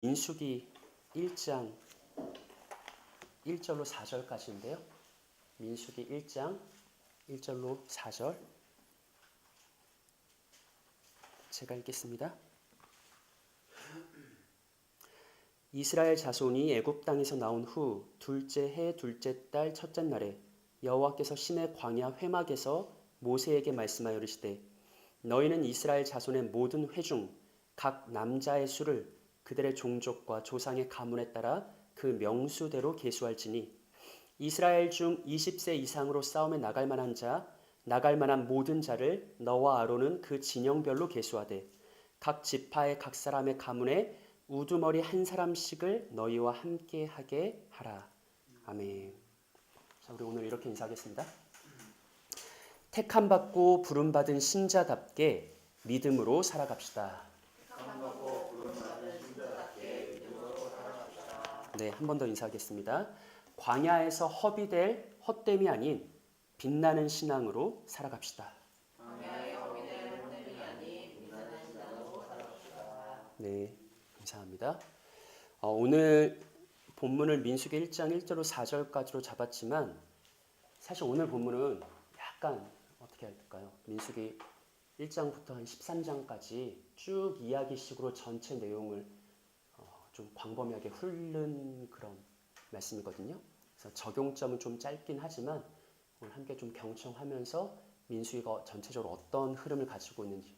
민수기 1장 1절로 4절까지인데요. 민수기 1장 1절로 4절 제가 읽겠습니다. 이스라엘 자손이 애굽 땅에서 나온 후 둘째 해 둘째 달 첫째 날에 여호와께서 시내 광야 회막에서 모세에게 말씀하여 이르시되 너희는 이스라엘 자손의 모든 회 중 각 남자의 수를 그들의 종족과 조상의 가문에 따라 그 명수대로 계수할지니 이스라엘 중 20세 이상으로 싸움에 나갈 만한 자 나갈 만한 모든 자를 너와 아론은 그 진영별로 계수하되 각 지파의 각 사람의 가문에 우두머리 한 사람씩을 너희와 함께 하게 하라. 아멘. 자, 우리 오늘 이렇게 인사하겠습니다. 택함받고 부름받은 신자답게 믿음으로 살아갑시다. 네, 한 번 더 인사하겠습니다. 광야에서 허비될 헛됨이 아닌 빛나는 신앙으로 살아갑시다. 네, 감사합니다. 오늘 본문을 민수기 1장 1절로 4절까지로 잡았지만 사실 오늘 본문은 약간 어떻게 할까요? 민수기 1장부터 한 13장까지 쭉 이야기식으로 전체 내용을 좀 광범위하게 훑는 그런 말씀이거든요. 그래서 적용점은 좀 짧긴 하지만 오늘 함께 좀 경청하면서 민수기가 전체적으로 어떤 흐름을 가지고 있는지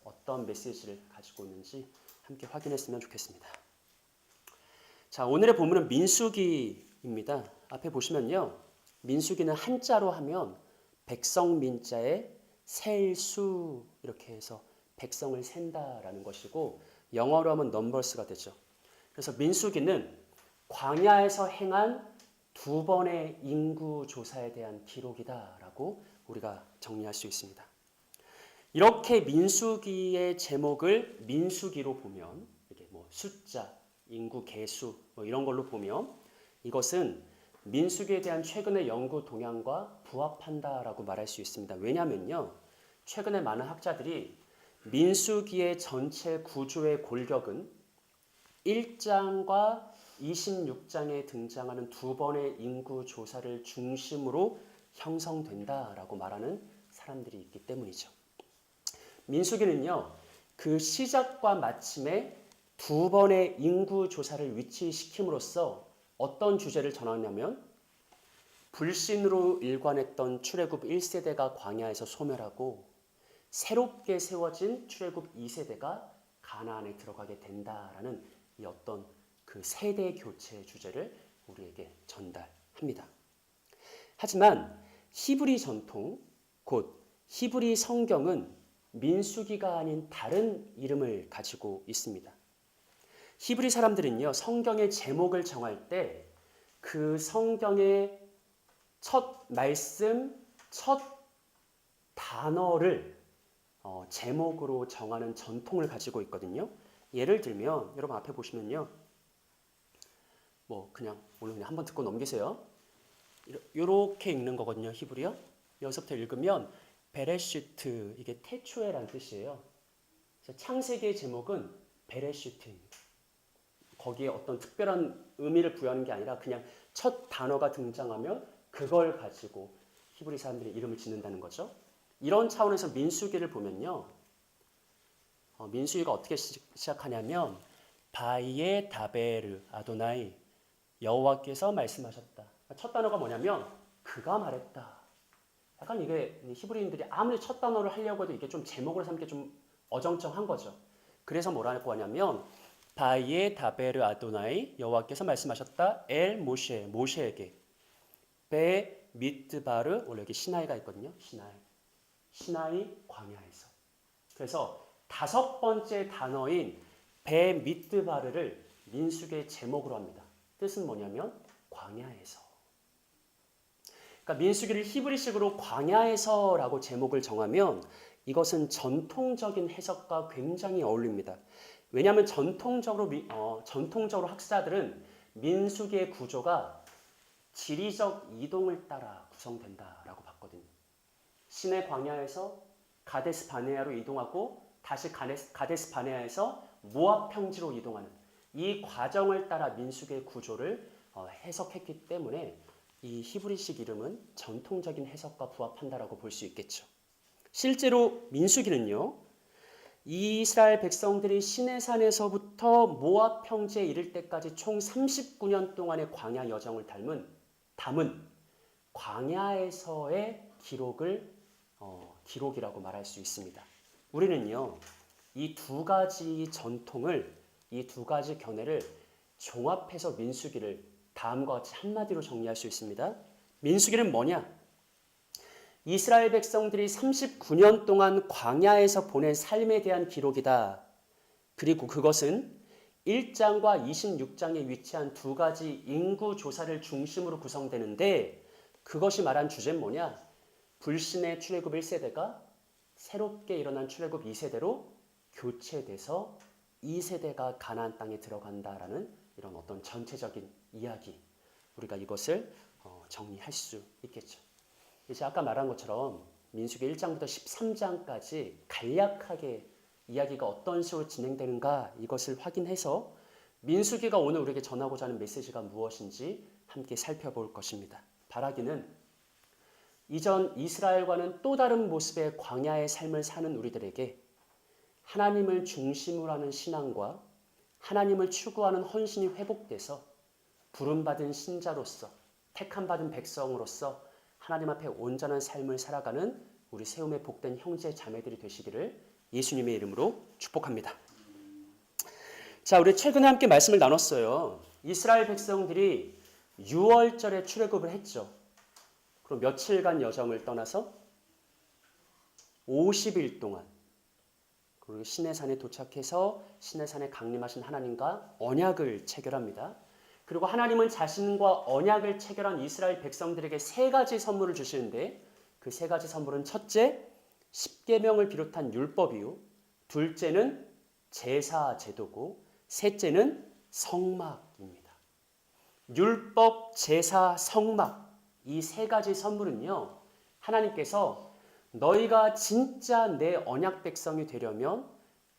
어떤 메시지를 가지고 있는지 함께 확인했으면 좋겠습니다. 자, 오늘의 본문은 민수기입니다. 앞에 보시면요. 민수기는 한자로 하면 백성민자에 셀수 이렇게 해서 백성을 센다라는 것이고 영어로 하면 넘버스가 되죠. 그래서 민수기는 광야에서 행한 두 번의 인구 조사에 대한 기록이다라고 우리가 정리할 수 있습니다. 이렇게 민수기의 제목을 민수기로 보면 이게 뭐 숫자, 인구 개수 뭐 이런 걸로 보면 이것은 민수기에 대한 최근의 연구 동향과 부합한다라고 말할 수 있습니다. 왜냐하면요, 최근에 많은 학자들이 민수기의 전체 구조의 골격은 1장과 26장에 등장하는 두 번의 인구 조사를 중심으로 형성된다라고 말하는 사람들이 있기 때문이죠. 민수기는요, 그 시작과 마침에 두 번의 인구 조사를 위치시킴으로써 어떤 주제를 전하냐면 불신으로 일관했던 출애굽 1세대가 광야에서 소멸하고 새롭게 세워진 출애굽 2세대가 가나안에 들어가게 된다라는 이 어떤 그 세대 교체의 주제를 우리에게 전달합니다. 하지만 히브리 전통, 곧 히브리 성경은 민수기가 아닌 다른 이름을 가지고 있습니다. 히브리 사람들은요, 성경의 제목을 정할 때 그 성경의 첫 말씀, 첫 단어를 제목으로 정하는 전통을 가지고 있거든요. 예를 들면 여러분 앞에 보시면요, 뭐 그냥 오늘 그냥 한번 듣고 넘기세요. 이렇게 읽는 거거든요, 히브리요. 여기서부터 읽으면 베레시트, 이게 태초에란 뜻이에요. 그래서 창세기의 제목은 베레시트입니다. 거기에 어떤 특별한 의미를 부여하는 게 아니라 그냥 첫 단어가 등장하면 그걸 가지고 히브리 사람들이 이름을 짓는다는 거죠. 이런 차원에서 민수기를 보면요, 민수기가 어떻게 시작하냐면 바이에 다베르 아도나이, 여호와께서 말씀하셨다. 첫 단어가 뭐냐면 그가 말했다. 약간 이게 히브리인들이 아무리 첫 단어를 하려고 해도 이게 좀 제목을 삼기 좀 어정쩡한 거죠. 그래서 뭐라고 하냐면 바이에 다베르 아도나이, 여호와께서 말씀하셨다. 엘 모셰, 모셰에게 베 미드바르, 원래 여기 시나이가 있거든요. 시나이 광야에서. 그래서 다섯 번째 단어인 베 미드바르를 민수기의 제목으로 합니다. 뜻은 뭐냐면 광야에서. 그러니까 민수기를 히브리식으로 광야에서라고 제목을 정하면 이것은 전통적인 해석과 굉장히 어울립니다. 왜냐하면 전통적으로 학자들은 민수기의 구조가 지리적 이동을 따라 구성된다라고 봤거든요. 시내 광야에서 가데스 바네아로 이동하고 다시 가데스 바네아에서 모압 평지로 이동하는 이 과정을 따라 민수기의 구조를 해석했기 때문에 이 히브리식 이름은 전통적인 해석과 부합한다라고 볼 수 있겠죠. 실제로 민수기는요, 이스라엘 백성들이 시내산에서부터 모압 평지에 이를 때까지 총 39년 동안의 광야 여정을 담은 광야에서의 기록이라고 말할 수 있습니다. 우리는요, 이 두 가지 전통을, 이 두 가지 견해를 종합해서 민수기를 다음과 같이 한마디로 정리할 수 있습니다. 민수기는 뭐냐? 이스라엘 백성들이 39년 동안 광야에서 보낸 삶에 대한 기록이다. 그리고 그것은 1장과 26장에 위치한 두 가지 인구 조사를 중심으로 구성되는데 그것이 말한 주제는 뭐냐? 불신의 출애굽 1세대가 새롭게 일어난 출애굽 2세대로 교체돼서 2세대가 가나안 땅에 들어간다라는 이런 어떤 전체적인 이야기. 우리가 이것을 정리할 수 있겠죠. 이제 아까 말한 것처럼 민수기 1장부터 13장까지 간략하게 이야기가 어떤 식으로 진행되는가 이것을 확인해서 민수기가 오늘 우리에게 전하고자 하는 메시지가 무엇인지 함께 살펴볼 것입니다. 바라기는 이전 이스라엘과는 또 다른 모습의 광야의 삶을 사는 우리들에게 하나님을 중심으로 하는 신앙과 하나님을 추구하는 헌신이 회복돼서 부름받은 신자로서 택함받은 백성으로서 하나님 앞에 온전한 삶을 살아가는 우리 세움의 복된 형제 자매들이 되시기를 예수님의 이름으로 축복합니다. 자, 우리 최근에 함께 말씀을 나눴어요. 이스라엘 백성들이 6월절에 출애굽을 했죠. 그럼 며칠간 여정을 떠나서 50일 동안 그리고 시내산에 도착해서 시내산에 강림하신 하나님과 언약을 체결합니다. 그리고 하나님은 자신과 언약을 체결한 이스라엘 백성들에게 세 가지 선물을 주시는데 그 세 가지 선물은 첫째, 십계명을 비롯한 율법이요. 둘째는 제사 제도고 셋째는 성막입니다. 율법, 제사, 성막 이 세 가지 선물은요. 하나님께서 너희가 진짜 내 언약 백성이 되려면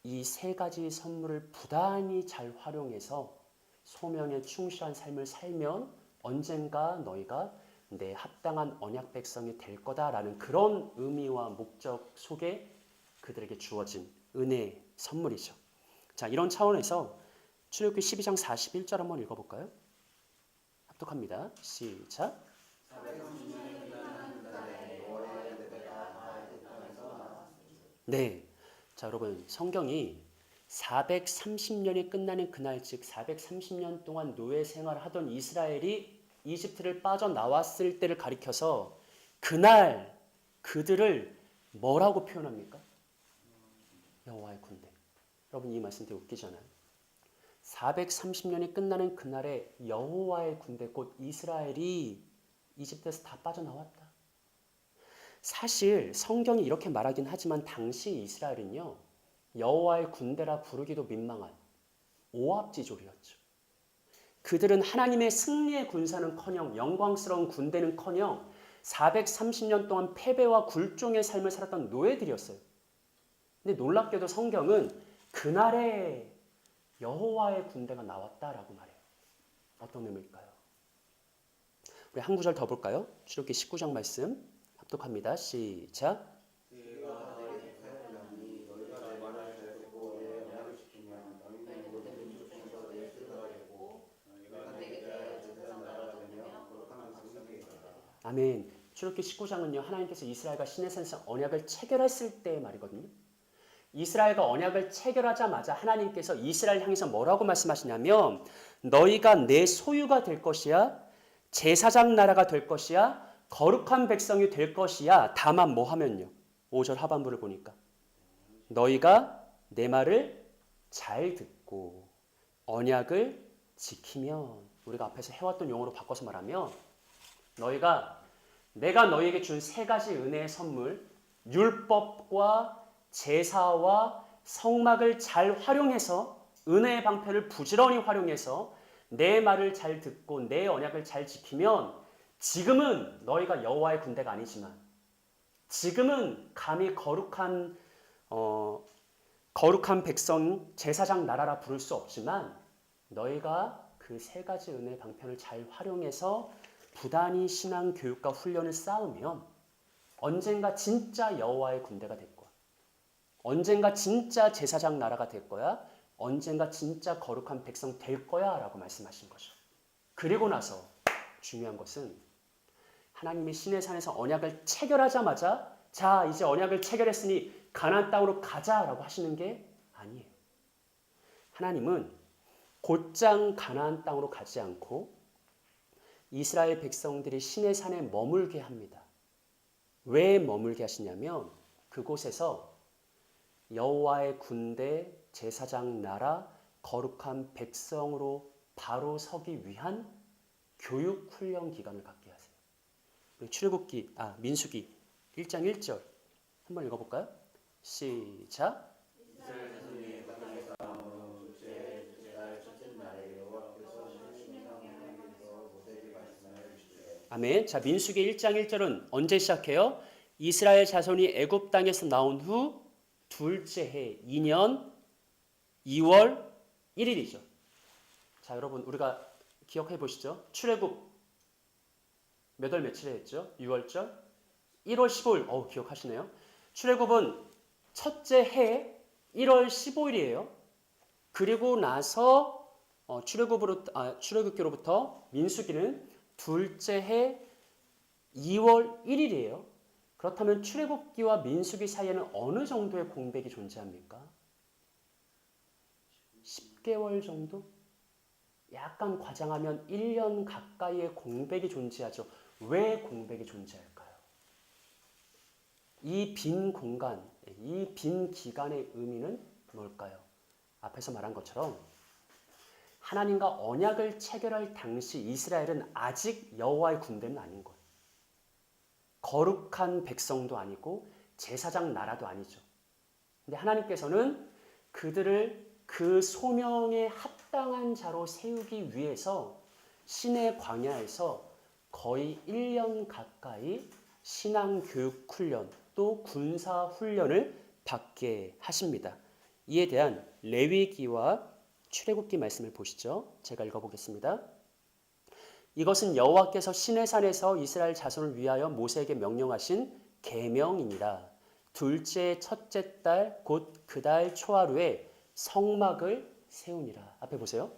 이 세 가지 선물을 부단히 잘 활용해서 소명에 충실한 삶을 살면 언젠가 너희가 내 합당한 언약 백성이 될 거다라는 그런 의미와 목적 속에 그들에게 주어진 은혜의 선물이죠. 자, 이런 차원에서 출애굽기 12장 41절 한번 읽어볼까요? 합독합니다. 시작. 네, 자 여러분 성경이 430년이 끝나는 그날 즉 430년 동안 노예 생활을 하던 이스라엘이 이집트를 빠져나왔을 때를 가리켜서 그날 그들을 뭐라고 표현합니까? 여호와의 군대. 여러분 이 말씀 되게 웃기잖아요. 430년이 끝나는 그날에 여호와의 군대 곧 이스라엘이 이집트에서 다 빠져나왔다. 사실 성경이 이렇게 말하긴 하지만 당시 이스라엘은요. 여호와의 군대라 부르기도 민망한 오합지졸이었죠. 그들은 하나님의 승리의 군사는커녕 영광스러운 군대는커녕 430년 동안 패배와 굴종의 삶을 살았던 노예들이었어요. 근데 놀랍게도 성경은 그날에 여호와의 군대가 나왔다라고 말해요. 어떤 의미일까요? 우리 한 구절 더 볼까요? 출애굽기 19장 말씀 합독합니다. 시작. 아멘. 출애굽기 19장은요. 하나님께서 이스라엘과 시내산에서 언약을 체결했을 때의 말이거든요. 이스라엘과 언약을 체결하자마자 하나님께서 이스라엘 향해서 뭐라고 말씀하시냐면 너희가 내 소유가 될 것이야. 제사장 나라가 될 것이야. 거룩한 백성이 될 것이야. 다만 뭐 하면요. 5절 하반부를 보니까 너희가 내 말을 잘 듣고 언약을 지키면 우리가 앞에서 해왔던 용어로 바꿔서 말하면 내가 너희에게 준 세 가지 은혜의 선물 율법과 제사와 성막을 잘 활용해서 은혜의 방패를 부지런히 활용해서 내 말을 잘 듣고 내 언약을 잘 지키면 지금은 너희가 여호와의 군대가 아니지만 지금은 감히 거룩한 백성 제사장 나라라 부를 수 없지만 너희가 그 세 가지 은혜의 방편을 잘 활용해서 부단히 신앙 교육과 훈련을 쌓으면 언젠가 진짜 여호와의 군대가 될 거야. 언젠가 진짜 제사장 나라가 될 거야. 언젠가 진짜 거룩한 백성 될 거야 라고 말씀하신 거죠. 그리고 나서 중요한 것은 하나님이 시내산에서 언약을 체결하자마자 자 이제 언약을 체결했으니 가나안 땅으로 가자라고 하시는 게 아니에요. 하나님은 곧장 가나안 땅으로 가지 않고 이스라엘 백성들이 시내산에 머물게 합니다. 왜 머물게 하시냐면 그곳에서 여호와의 군대, 제사장 나라, 거룩한 백성으로 바로 서기 위한 교육 훈련 기간을 갖게 하세요. 출애굽기 민수기 1장 1절 한번 읽어볼까요? 시작. 아멘. 자, 민수기 1장 1절은 언제 시작해요? 이스라엘 자손이 애굽 땅에서 나온 후 둘째 해 2년 2월 1일이죠. 자, 여러분 우리가 기억해 보시죠. 출애굽 몇 월 며칠에 했죠? 6월절 1월 15일. 기억하시네요. 출애굽은 첫째 해 1월 15일이에요. 그리고 나서 출애굽기로부터 민수기는 둘째 해 2월 1일이에요. 그렇다면 출애굽기와 민수기 사이에는 어느 정도의 공백이 존재합니까? 10개월 정도? 약간 과장하면 1년 가까이의 공백이 존재하죠. 왜 공백이 존재할까요? 이 빈 공간, 이 빈 기간의 의미는 뭘까요? 앞에서 말한 것처럼 하나님과 언약을 체결할 당시 이스라엘은 아직 여호와의 군대는 아닌 거예요. 거룩한 백성도 아니고 제사장 나라도 아니죠. 근데 하나님께서는 그들을 그 소명에 합당한 자로 세우기 위해서 시내 광야에서 거의 1년 가까이 신앙교육 훈련 또 군사훈련을 받게 하십니다. 이에 대한 레위기와 출애굽기 말씀을 보시죠. 제가 읽어보겠습니다. 이것은 여호와께서 시내산에서 이스라엘 자손을 위하여 모세에게 명령하신 계명이니라. 둘째 첫째 달 곧 그 달 초하루에 성막을 세우니라. 앞에 보세요.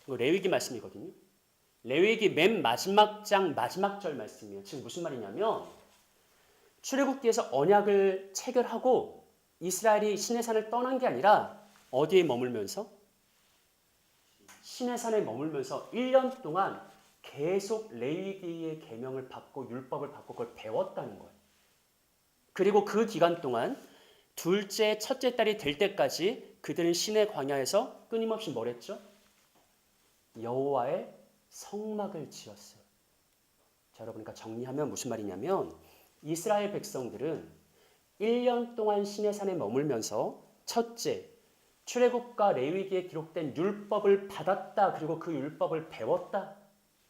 이거 레위기 말씀이거든요. 레위기 맨 마지막 장 마지막 절 말씀이에요. 지금 무슨 말이냐면 출애굽기에서 언약을 체결하고 이스라엘이 시내산을 떠난 게 아니라 어디에 머물면서? 시내산에 머물면서 1년 동안 계속 레위기의 계명을 받고 율법을 받고 그걸 배웠다는 거예요. 그리고 그 기간 동안 둘째, 첫째 달이 될 때까지 그들은 시내 광야에서 끊임없이 뭘 했죠? 여호와의 성막을 지었어요. 자, 여러분, 그러니까 정리하면 무슨 말이냐면 이스라엘 백성들은 1년 동안 시내산에 머물면서 첫째, 출애굽과 레위기에 기록된 율법을 받았다. 그리고 그 율법을 배웠다.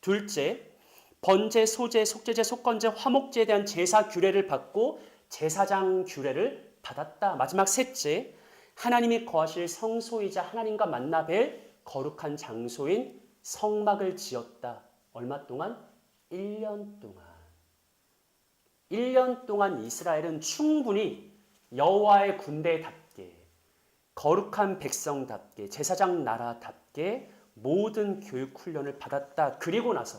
둘째, 번제, 소제, 속죄제, 속건제, 화목제에 대한 제사 규례를 받고 제사장 규례를 받았다. 마지막 셋째, 하나님이 거하실 성소이자 하나님과 만나 뵐 거룩한 장소인 성막을 지었다. 얼마 동안? 1년 동안. 1년 동안 이스라엘은 충분히 여호와의 군대답게 거룩한 백성답게 제사장 나라답게 모든 교육 훈련을 받았다. 그리고 나서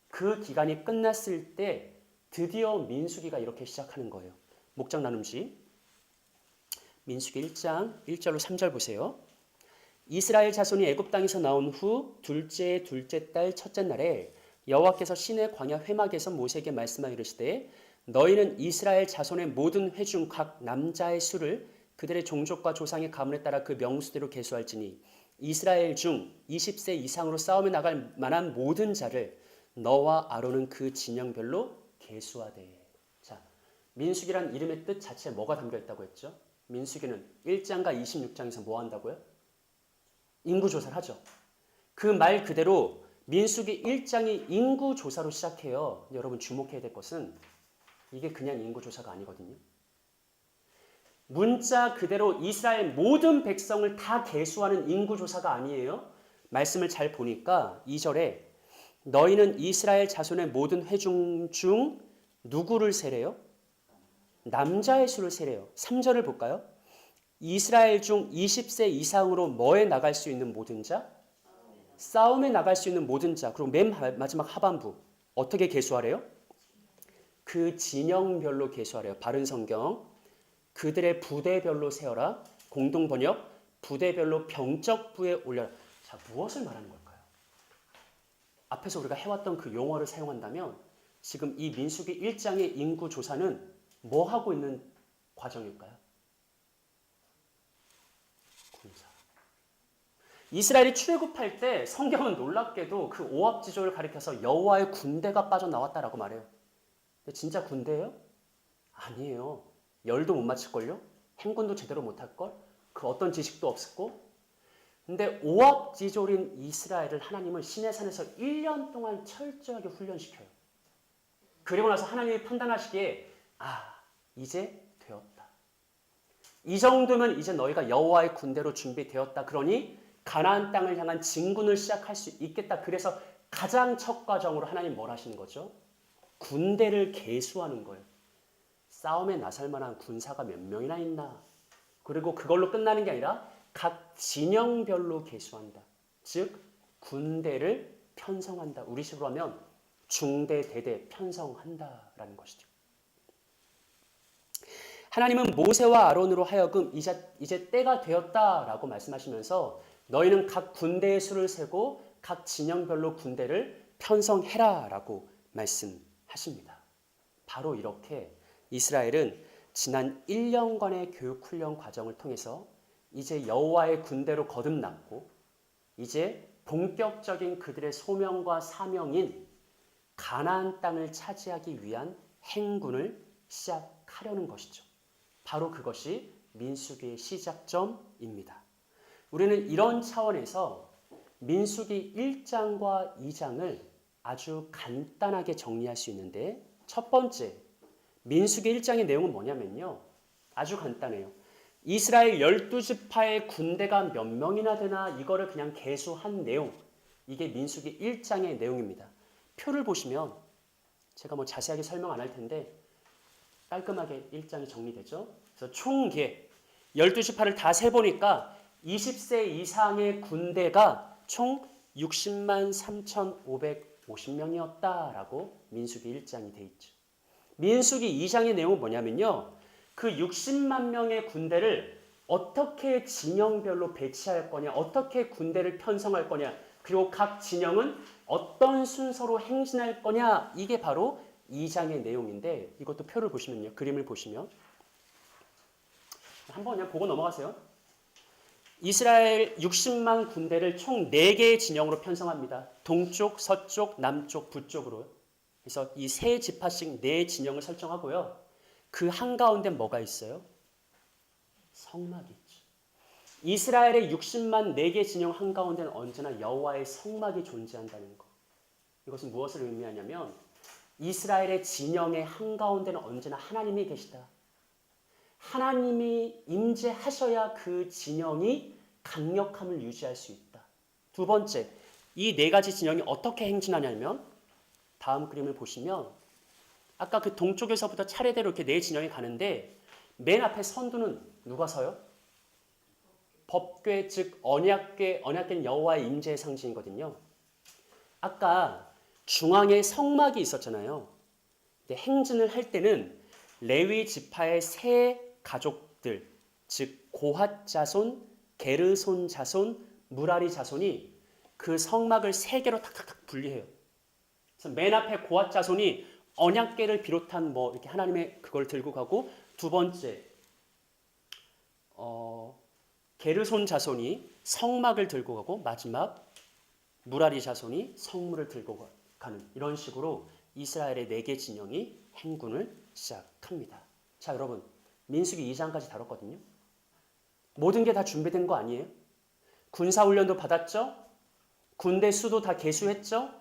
그 기간이 끝났을 때 드디어 민수기가 이렇게 시작하는 거예요. 목장 나눔시 민수기 1장 1절로 3절 보세요. 이스라엘 자손이 애굽 땅에서 나온 후 둘째 달 첫째 날에 여호와께서 시내 광야 회막에서 모세에게 말씀하여 이르시되 너희는 이스라엘 자손의 모든 회 중 각 남자의 수를 그들의 종족과 조상의 가문에 따라 그 명수대로 계수할지니 이스라엘 중 20세 이상으로 싸움에 나갈 만한 모든 자를 너와 아론은 그 진영별로 계수하되. 자, 민수기란 이름의 뜻 자체에 뭐가 담겨 있다고 했죠? 민수기는 1장과 26장에서 뭐 한다고요? 인구조사를 하죠. 그 말 그대로 민수기 1장이 인구조사로 시작해요. 여러분 주목해야 될 것은 이게 그냥 인구조사가 아니거든요. 문자 그대로 이스라엘 모든 백성을 다 계수하는 인구조사가 아니에요. 말씀을 잘 보니까 2절에 너희는 이스라엘 자손의 모든 회중 중 누구를 세래요? 남자의 수를 세래요. 3절을 볼까요? 이스라엘 중 20세 이상으로 뭐에 나갈 수 있는 모든 자? 싸움에 나갈 수 있는 모든 자. 그리고 맨 마지막 하반부 어떻게 계수하래요? 그 진영별로 계수하래요. 바른 성경. 그들의 부대별로 세어라. 공동 번역. 부대별로 병적부에 올려라. 자, 무엇을 말하는 걸까요? 앞에서 우리가 해왔던 그 용어를 사용한다면 지금 이 민수기 1장의 인구 조사는 뭐 하고 있는 과정일까요? 군사. 이스라엘이 출애굽할 때 성경은 놀랍게도 그 오합지졸을 가리켜서 여호와의 군대가 빠져나왔다라고 말해요. 근데 진짜 군대예요? 아니에요. 열도 못 맞힐걸요? 행군도 제대로 못할걸? 그 어떤 지식도 없었고. 근데 오합지졸인 이스라엘을 하나님은 시내산에서 1년 동안 철저하게 훈련시켜요. 그리고 나서 하나님이 판단하시기에 이제 되었다. 이 정도면 이제 너희가 여호와의 군대로 준비되었다. 그러니 가나안 땅을 향한 진군을 시작할 수 있겠다. 그래서 가장 첫 과정으로 하나님 뭘 하시는 거죠? 군대를 계수하는 거예요. 싸움에 나설 만한 군사가 몇 명이나 있나. 그리고 그걸로 끝나는 게 아니라 각 진영별로 계수한다. 즉 군대를 편성한다. 우리식으로 하면 중대, 대대 편성한다라는 것이죠. 하나님은 모세와 아론으로 하여금 이제 때가 되었다라고 말씀하시면서 너희는 각 군대의 수를 세고 각 진영별로 군대를 편성해라라고 말씀하십니다. 바로 이렇게 이스라엘은 지난 1년간의 교육훈련 과정을 통해서 이제 여호와의 군대로 거듭났고 이제 본격적인 그들의 소명과 사명인 가나안 땅을 차지하기 위한 행군을 시작하려는 것이죠. 바로 그것이 민수기의 시작점입니다. 우리는 이런 차원에서 민수기 1장과 2장을 아주 간단하게 정리할 수 있는데 첫 번째, 민수기 1장의 내용은 뭐냐면요. 아주 간단해요. 이스라엘 12지파의 군대가 몇 명이나 되나 이거를 그냥 계수한 내용. 이게 민수기 1장의 내용입니다. 표를 보시면 제가 뭐 자세하게 설명 안 할 텐데 깔끔하게 1장이 정리되죠. 그래서 총 12지파를 다 세보니까 20세 이상의 군대가 총 60만 3,550명이었다라고 민수기 1장이 돼 있죠. 민수기 2장의 내용은 뭐냐면요. 그 60만 명의 군대를 어떻게 진영별로 배치할 거냐, 어떻게 군대를 편성할 거냐, 그리고 각 진영은 어떤 순서로 행진할 거냐, 이게 바로 2장의 내용인데 이것도 표를 보시면요. 그림을 보시면 한번 그냥 보고 넘어가세요. 이스라엘 60만 군대를 총 4개의 진영으로 편성합니다. 동쪽, 서쪽, 남쪽, 북쪽으로. 그래서 이 세 지파씩 4진영을 설정하고요. 그 한가운데 뭐가 있어요? 성막이 있죠. 이스라엘의 60만 4개 진영 한가운데는 언제나 여호와의 성막이 존재한다는 것. 이것은 무엇을 의미하냐면 이스라엘의 진영의 한가운데는 언제나 하나님이 계시다. 하나님이 임재하셔야 그 진영이 강력함을 유지할 수 있다. 두 번째, 이 4가지 진영이 어떻게 행진하냐면 다음 그림을 보시면 아까 그 동쪽에서부터 차례대로 이렇게 4진영이 가는데 맨 앞에 선두는 누가 서요? 법궤, 즉 언약궤는 여호와의 임재의 상징이거든요. 아까 중앙에 성막이 있었잖아요. 근데 행진을 할 때는 레위 지파의 세 가족들, 즉 고핫 자손, 게르손 자손, 무라리 자손이 그 성막을 3개로 탁탁탁 분리해요. 그래서 맨 앞에 고핫 자손이 언약궤를 비롯한 뭐 이렇게 하나님의 그걸 들고 가고, 두 번째 게르손 자손이 성막을 들고 가고, 마지막 무라리 자손이 성물을 들고 가는, 이런 식으로 이스라엘의 4개 진영이 행군을 시작합니다. 자, 여러분, 민수기 2장까지 다뤘거든요. 모든 게 다 준비된 거 아니에요? 군사훈련도 받았죠? 군대 수도 다 계수했죠?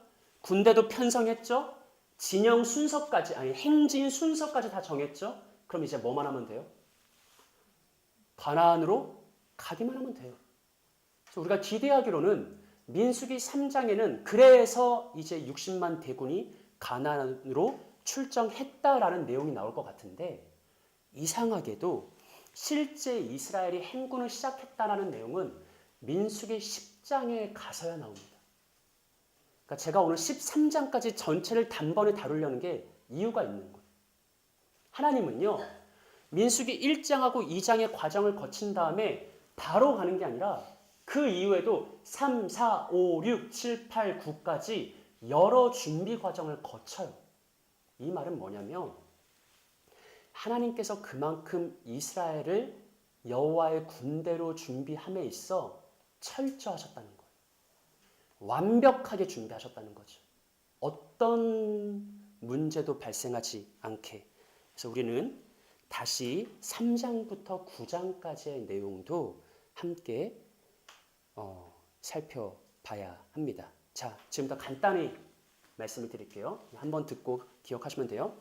군대도 편성했죠? 진영 순서까지, 행진 순서까지 다 정했죠? 그럼 이제 뭐만 하면 돼요? 가나안으로 가기만 하면 돼요. 그래서 우리가 기대하기로는 민수기 3장에는 그래서 이제 60만 대군이 가나안으로 출정했다라는 내용이 나올 것 같은데 이상하게도 실제 이스라엘이 행군을 시작했다라는 내용은 민수기 10장에 가서야 나옵니다. 그러니까 제가 오늘 13장까지 전체를 단번에 다루려는 게 이유가 있는 거예요. 하나님은요, 민수기 1장하고 2장의 과정을 거친 다음에 바로 가는 게 아니라 그 이후에도 3, 4, 5, 6, 7, 8, 9까지 여러 준비 과정을 거쳐요. 이 말은 뭐냐면 하나님께서 그만큼 이스라엘을 여호와의 군대로 준비함에 있어 철저하셨다는 거예요. 완벽하게 준비하셨다는 거죠. 어떤 문제도 발생하지 않게. 그래서 우리는 다시 3장부터 9장까지의 내용도 함께 살펴봐야 합니다. 자, 지금부터 간단히 말씀을 드릴게요. 한번 듣고 기억하시면 돼요.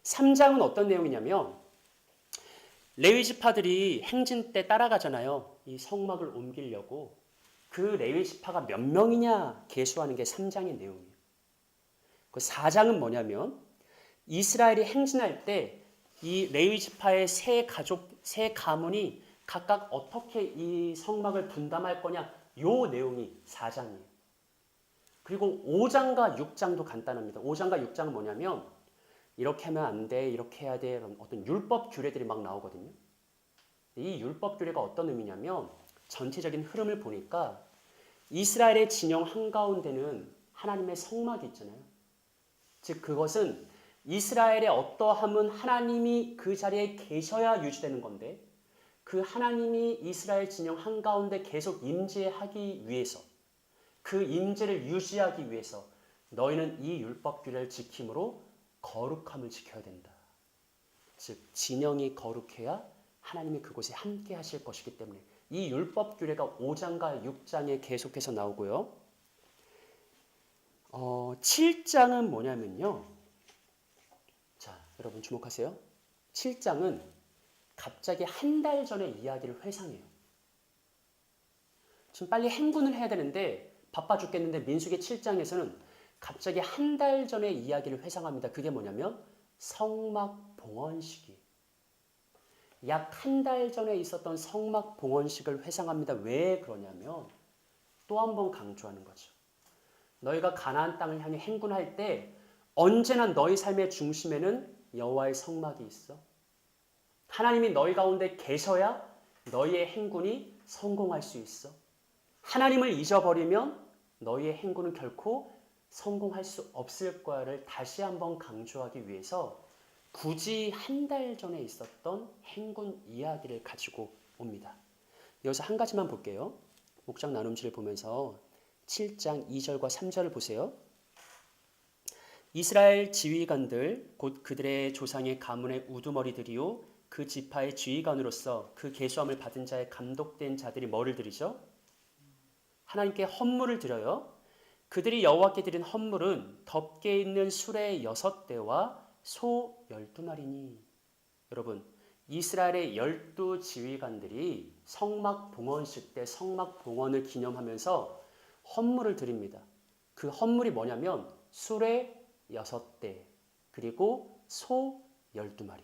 3장은 어떤 내용이냐면 레위 지파들이 행진 때 따라가잖아요. 이 성막을 옮기려고. 그 레위 지파가 몇 명이냐 계수하는 게 3장의 내용이에요. 그 4장은 뭐냐면 이스라엘이 행진할 때 이 레위 지파의 세 가문이 각각 어떻게 이 성막을 분담할 거냐 요 내용이 4장이에요. 그리고 5장과 6장도 간단합니다. 5장과 6장은 뭐냐면 이렇게 하면 안 돼, 이렇게 해야 돼, 어떤 율법 규례들이 막 나오거든요. 이 율법 규례가 어떤 의미냐면 전체적인 흐름을 보니까 이스라엘의 진영 한가운데는 하나님의 성막이 있잖아요. 즉 그것은 이스라엘의 어떠함은 하나님이 그 자리에 계셔야 유지되는 건데 그 하나님이 이스라엘 진영 한가운데 계속 임재하기 위해서 그 임재를 유지하기 위해서 너희는 이 율법 규례를 지킴으로 거룩함을 지켜야 된다. 즉 진영이 거룩해야 하나님이 그곳에 함께 하실 것이기 때문에 이 율법 규례가 5장과 6장에 계속해서 나오고요. 7장은 뭐냐면요. 자, 여러분 주목하세요. 7장은 갑자기 한 달 전의 이야기를 회상해요. 지금 빨리 행군을 해야 되는데 바빠 죽겠는데 민수기 7장에서는 갑자기 한 달 전의 이야기를 회상합니다. 그게 뭐냐면 성막 봉헌식이 약 한 달 전에 있었던 성막 봉헌식을 회상합니다. 왜 그러냐면 또 한 번 강조하는 거죠. 너희가 가나안 땅을 향해 행군할 때 언제나 너희 삶의 중심에는 여호와의 성막이 있어. 하나님이 너희 가운데 계셔야 너희의 행군이 성공할 수 있어. 하나님을 잊어버리면 너희의 행군은 결코 성공할 수 없을 거야를 다시 한번 강조하기 위해서 굳이 한 달 전에 있었던 행군 이야기를 가지고 옵니다. 여기서 한 가지만 볼게요. 목장 나눔지를 보면서 7장 2절과 3절을 보세요. 이스라엘 지휘관들 곧 그들의 조상의 가문의 우두머리들이요 그 지파의 지휘관으로서 그 계수함을 받은 자의 감독된 자들이 뭐를 드리죠? 하나님께 헌물을 드려요. 그들이 여호와께 드린 헌물은 덮개 있는 수레 6대와 소 12마리니. 여러분, 이스라엘의 12지휘관들이 성막 봉헌식 때 성막 봉헌을 기념하면서 헌물을 드립니다. 그 헌물이 뭐냐면 수레 6대 그리고 소 12마리.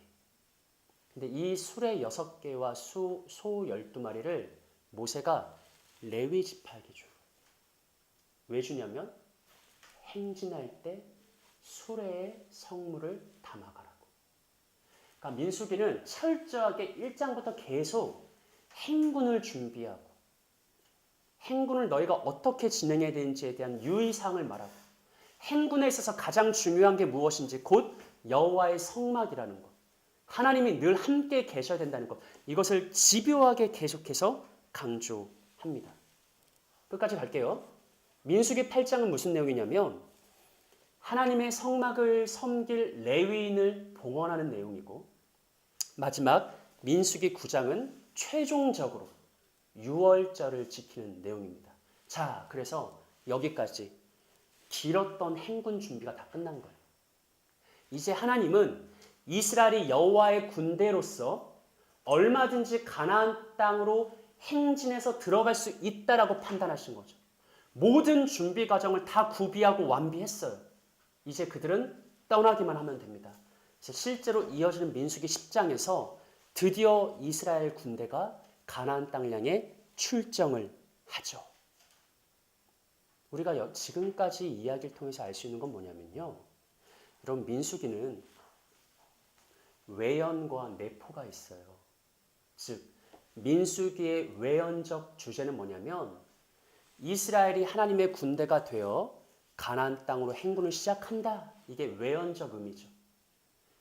근데 이 수레 6개와 소 12마리를 모세가 레위 지파에게 줘요. 왜 주냐면 행진할 때 수레에 성물을 담아가라고. 그러니까 민수기는 철저하게 1장부터 계속 행군을 준비하고 행군을 너희가 어떻게 진행해야 되는지에 대한 유의사항을 말하고 행군에 있어서 가장 중요한 게 무엇인지 곧 여호와의 성막이라는 것. 하나님이 늘 함께 계셔야 된다는 것. 이것을 집요하게 계속해서 강조합니다. 끝까지 갈게요. 민수기 8장은 무슨 내용이냐면 하나님의 성막을 섬길 레위인을 봉헌하는 내용이고 마지막 민수기 9장은 최종적으로 유월절을 지키는 내용입니다. 자, 그래서 여기까지 길었던 행군 준비가 다 끝난 거예요. 이제 하나님은 이스라엘이 여호와의 군대로서 얼마든지 가나안 땅으로 행진해서 들어갈 수 있다라고 판단하신 거죠. 모든 준비 과정을 다 구비하고 완비했어요. 이제 그들은 떠나기만 하면 됩니다. 그래서 실제로 이어지는 민수기 10장에서 드디어 이스라엘 군대가 가나안 땅을 향해 출정을 하죠. 우리가 지금까지 이야기를 통해서 알 수 있는 건 뭐냐면요. 이런 민수기는 외연과 내포가 있어요. 즉 민수기의 외연적 주제는 뭐냐면 이스라엘이 하나님의 군대가 되어 가나안 땅으로 행군을 시작한다. 이게 외연적 의미죠.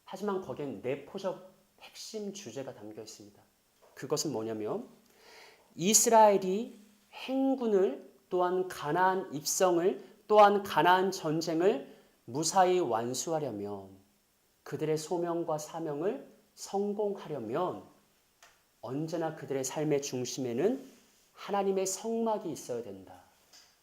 하지만 거기엔 내포적 핵심 주제가 담겨 있습니다. 그것은 뭐냐면 이스라엘이 행군을 또한 가나안 입성을 또한 가나안 전쟁을 무사히 완수하려면 그들의 소명과 사명을 성공하려면 언제나 그들의 삶의 중심에는 하나님의 성막이 있어야 된다.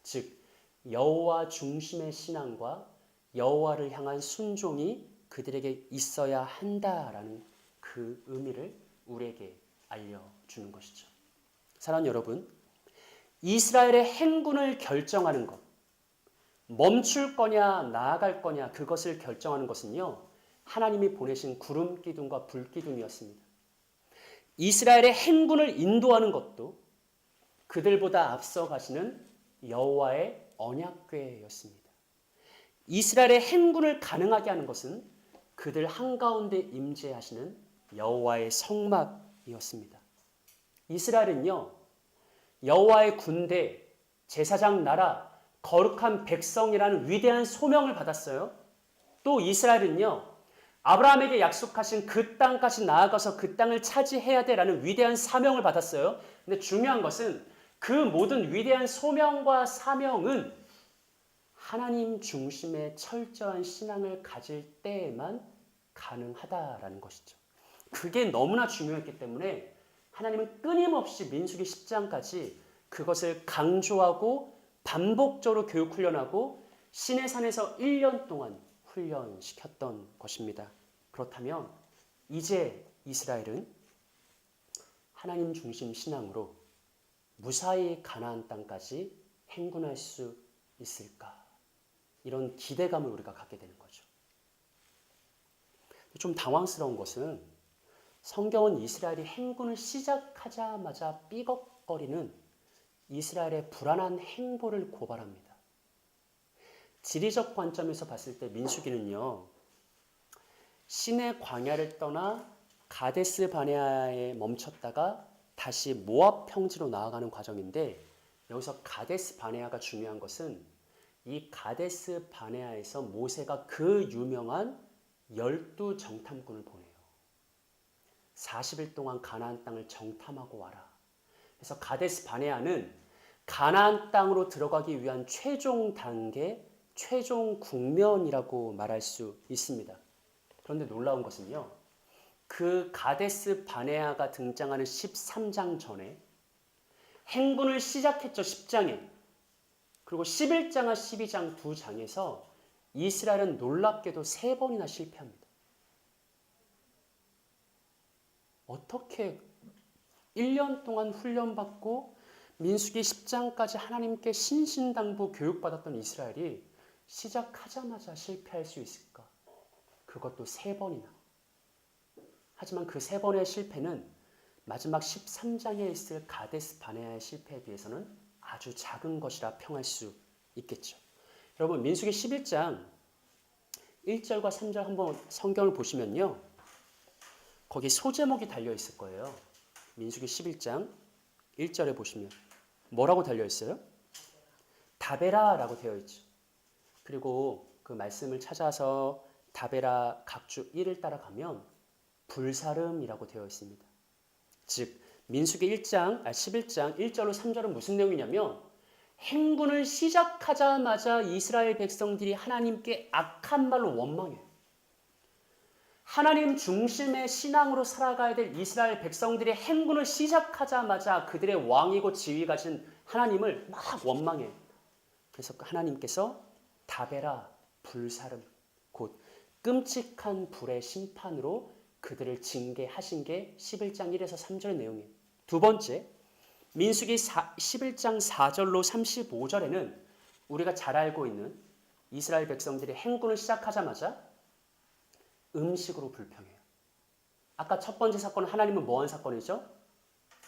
즉 여호와 중심의 신앙과 여호와를 향한 순종이 그들에게 있어야 한다라는 그 의미를 우리에게 알려주는 것이죠. 사랑하는 여러분, 이스라엘의 행군을 결정하는 것, 멈출 거냐 나아갈 거냐 그것을 결정하는 것은요, 하나님이 보내신 구름 기둥과 불 기둥이었습니다. 이스라엘의 행군을 인도하는 것도 그들보다 앞서 가시는 여호와의 언약궤였습니다. 이스라엘의 행군을 가능하게 하는 것은 그들 한가운데 임재하시는 여호와의 성막이었습니다. 이스라엘은요, 여호와의 군대, 제사장 나라, 거룩한 백성이라는 위대한 소명을 받았어요. 또 이스라엘은요, 아브라함에게 약속하신 그 땅까지 나아가서 그 땅을 차지해야 되라는 위대한 사명을 받았어요. 근데 중요한 것은 그 모든 위대한 소명과 사명은 하나님 중심의 철저한 신앙을 가질 때에만 가능하다라는 것이죠. 그게 너무나 중요했기 때문에 하나님은 끊임없이 민수기 10장까지 그것을 강조하고 반복적으로 교육훈련하고 시내산에서 1년 동안 훈련시켰던 것입니다. 그렇다면 이제 이스라엘은 하나님 중심 신앙으로 무사히 가나안 땅까지 행군할 수 있을까? 이런 기대감을 우리가 갖게 되는 거죠. 좀 당황스러운 것은 성경은 이스라엘이 행군을 시작하자마자 삐걱거리는 이스라엘의 불안한 행보를 고발합니다. 지리적 관점에서 봤을 때 민수기는요, 시내 광야를 떠나 가데스 바네아에 멈췄다가 다시 모압 평지로 나아가는 과정인데, 여기서 가데스 바네아가 중요한 것은 이 가데스 바네아에서 모세가 그 유명한 12 정탐꾼을 보내요. 40일 동안 가나안 땅을 정탐하고 와라. 그래서 가데스 바네아는 가나안 땅으로 들어가기 위한 최종 단계, 최종 국면이라고 말할 수 있습니다. 그런데 놀라운 것은요, 그 가데스 바네아가 등장하는 13장 전에 행군을 시작했죠. 10장에. 그리고 11장과 12장 두 장에서 이스라엘은 놀랍게도 3번이나 실패합니다. 어떻게 1년 동안 훈련받고 민수기 10장까지 하나님께 신신당부 교육받았던 이스라엘이 시작하자마자 실패할 수 있을까? 그것도 3번이나. 하지만 그 3번의 실패는 마지막 13장에 있을 가데스 바네아의 실패에 비해서는 아주 작은 것이라 평할 수 있겠죠. 여러분, 민수기 11장 1절과 3절 한번 성경을 보시면요, 거기 소제목이 달려 있을 거예요. 민수기 11장 1절에 보시면 뭐라고 달려 있어요? 다베라라고 되어 있죠. 그리고 그 말씀을 찾아서 다베라 각주 1을 따라가면 불사름이라고 되어 있습니다. 즉 민수기 11장 1절로 3절은 무슨 내용이냐면, 행군을 시작하자마자 이스라엘 백성들이 하나님께 악한 말로 원망해요. 하나님 중심의 신앙으로 살아가야 될 이스라엘 백성들이 행군을 시작하자마자 그들의 왕이고 지휘가신 하나님을 막 원망해요. 그래서 하나님께서 다베라 불사름, 곧 끔찍한 불의 심판으로 그들을 징계하신 게 11장 1에서 3절의 내용이에요. 두 번째, 민수기 11장 4절로 35절에는 우리가 잘 알고 있는 이스라엘 백성들이 행군을 시작하자마자 음식으로 불평해요. 아까 첫 번째 사건은 하나님은 뭐한 사건이죠?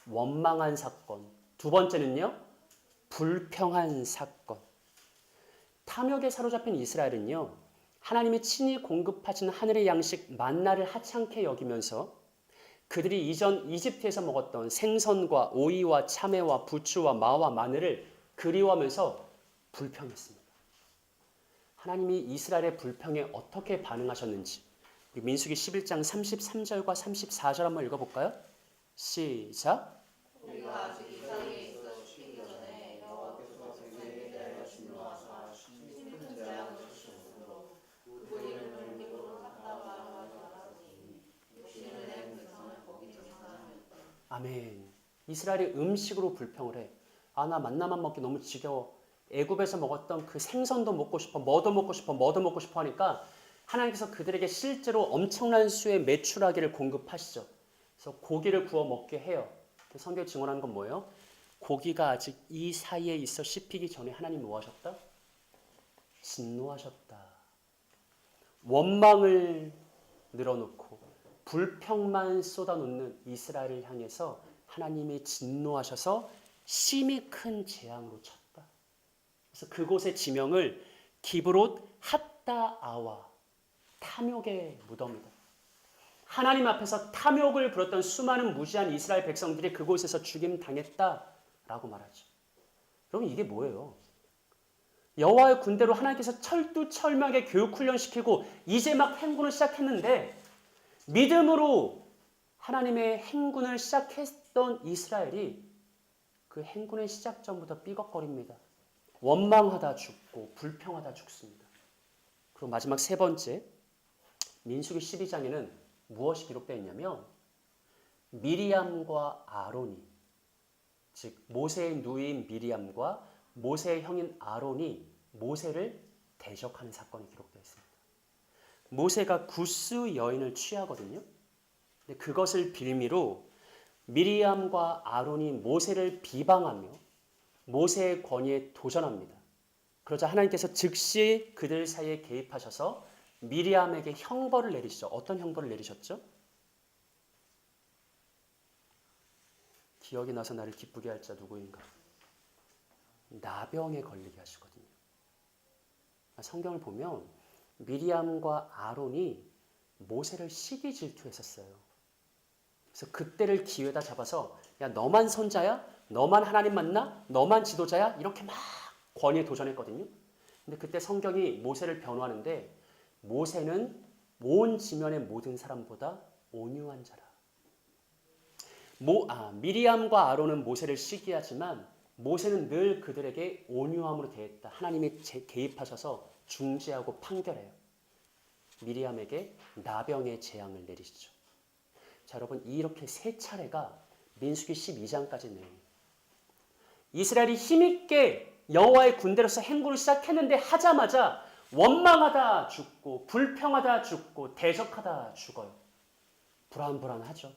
원망한 사건. 두 번째는요, 불평한 사건. 탐욕에 사로잡힌 이스라엘은요, 하나님이 친히 공급하신 하늘의 양식 만나를 하찮게 여기면서 그들이 이전 이집트에서 먹었던 생선과 오이와 참외와 부추와 마와 마늘을 그리워하면서 불평했습니다. 하나님이 이스라엘의 불평에 어떻게 반응하셨는지 민수기 11장 33절과 34절 한번 읽어볼까요? 시작. 우리가 아직 이 땅에 있어 죽기 전에 여호와께서 백성에게 내려 진노하사 심큰 재앙을 주셨으므로 그분 이름을 기브론 핫다바라고 하지 말았으니 육신을 낸 백성은 거기 장사하였다. 아멘. 이스라엘이 음식으로 불평을 해. 아, 나 만나만 먹기 너무 지겨워. 애굽에서 먹었던 그 생선도 먹고 싶어, 뭐도 먹고 싶어 하니까 하나님께서 그들에게 실제로 엄청난 수의 메추라기를 공급하시죠. 그래서 고기를 구워 먹게 해요. 성경이 증언하는 건 뭐예요? 고기가 아직 이 사이에 있어 씹히기 전에 하나님이 뭐 하셨다? 진노하셨다. 원망을 늘어놓고 불평만 쏟아놓는 이스라엘을 향해서 하나님이 진노하셔서 심히 큰 재앙으로 쳤다. 그래서 그곳의 지명을 기브롯 핫다아와 탐욕의 무덤이다. 하나님 앞에서 탐욕을 부렸던 수많은 무지한 이스라엘 백성들이 그곳에서 죽임당했다라고 말하죠. 여러분 이게 뭐예요? 여호와의 군대로 하나님께서 철두철미하게 교육훈련시키고 이제 막 행군을 시작했는데 믿음으로 하나님의 행군을 시작했던 이스라엘이 그 행군의 시작 전부터 삐걱거립니다. 원망하다 죽고 불평하다 죽습니다. 그리고 마지막 세 번째 민수기 12장에는 무엇이 기록되어 있냐면 미리암과 아론이 즉 모세의 누이인 미리암과 모세의 형인 아론이 모세를 대적하는 사건이 기록되어 있습니다. 모세가 구스 여인을 취하거든요. 근데 그것을 빌미로 미리암과 아론이 모세를 비방하며 모세의 권위에 도전합니다. 그러자 하나님께서 즉시 그들 사이에 개입하셔서 미리암에게 형벌을 내리시죠. 어떤 형벌을 내리셨죠? 기억이 나서 나를 기쁘게 할 자 누구인가? 나병에 걸리게 하시거든요. 성경을 보면 미리암과 아론이 모세를 시기 질투했었어요. 그래서 그때를 기회다 잡아서 야 너만 선자야? 너만 하나님 만나? 너만 지도자야? 이렇게 막 권위에 도전했거든요. 근데 그때 성경이 모세를 변호하는데 모세는 온 지면의 모든 사람보다 온유한 자라. 미리암과 아론은 모세를 시기하지만 모세는 늘 그들에게 온유함으로 대했다. 하나님이 개입하셔서 중재하고 판결해요. 미리암에게 나병의 재앙을 내리시죠. 자, 여러분 이렇게 세 차례가 민수기 12장까지 내용이에요. 이스라엘이 힘있게 여호와의 군대로서 행군을 시작했는데 하자마자 원망하다 죽고 불평하다 죽고 대적하다 죽어요. 불안불안하죠.